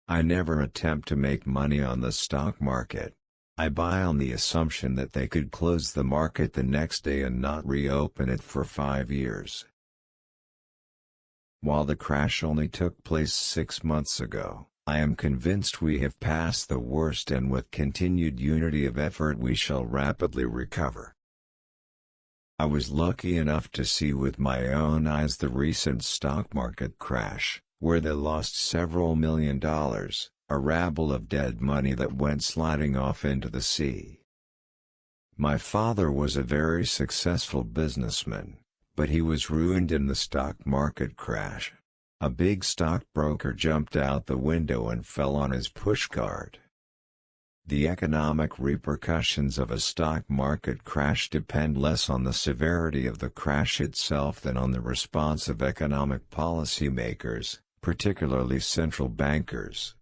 I never attempt to make money on the stock market. I buy on the assumption that they could close the market the next day and not reopen it for 5 years. While the crash only took place 6 months ago, I am convinced we have passed the worst, and with continued unity of effort we shall rapidly recover. I was lucky enough to see with my own eyes the recent stock market crash, where they lost several $1 million, a rabble of dead money that went sliding off into the sea. My father was a very successful businessman, but he was ruined in the stock market crash. A big stockbroker jumped out the window and fell on his pushcart. The economic repercussions of a stock market crash depend less on the severity of the crash itself than on the response of economic policymakers, particularly central bankers.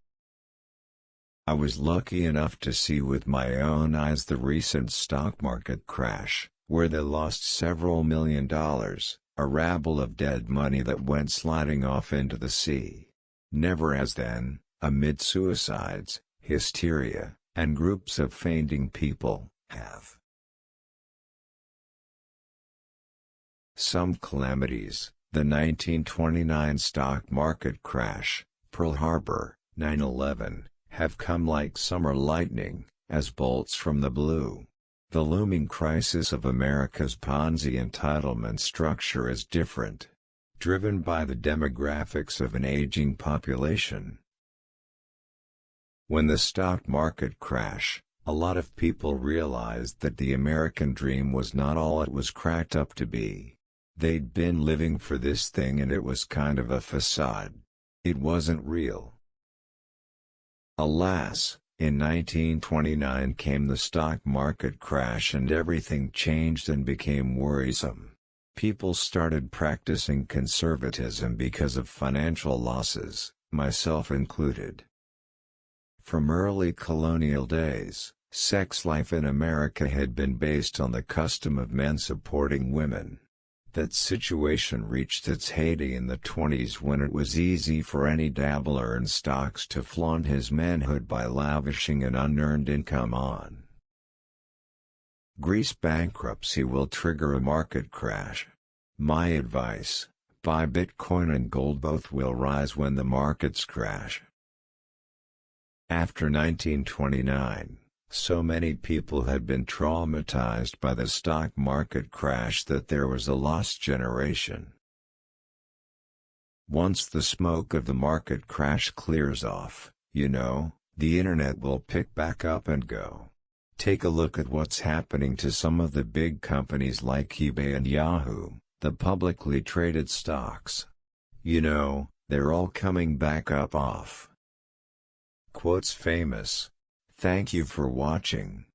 I was lucky enough to see with my own eyes the recent stock market crash, where they lost several $1 million, a rabble of dead money that went sliding off into the sea. Never as then, amid suicides, hysteria, and groups of fainting people, have some calamities, the 1929 stock market crash, Pearl Harbor, 9/11, have come like summer lightning, as bolts from the blue. The looming crisis of America's Ponzi entitlement structure is different, driven by the demographics of an aging population. When the stock market crashed, a lot of people realized that the American dream was not all it was cracked up to be. They'd been living for this thing and it was kind of a facade. It wasn't real. Alas, in 1929 came the stock market crash and everything changed and became worrisome. People started practicing conservatism because of financial losses, myself included. From early colonial days, sex life in America had been based on the custom of men supporting women. That situation reached its heyday in the 1920s when it was easy for any dabbler in stocks to flaunt his manhood by lavishing an unearned income on. Greece bankruptcy will trigger a market crash. My advice: buy Bitcoin and gold, both will rise when the markets crash. After 1929, so many people had been traumatized by the stock market crash that there was a lost generation. Once the smoke of the market crash clears off, the internet will pick back up and go. Take a look at what's happening to some of the big companies like eBay and Yahoo, the publicly traded stocks. They're all coming back up off. Quotes famous. Thank you for watching.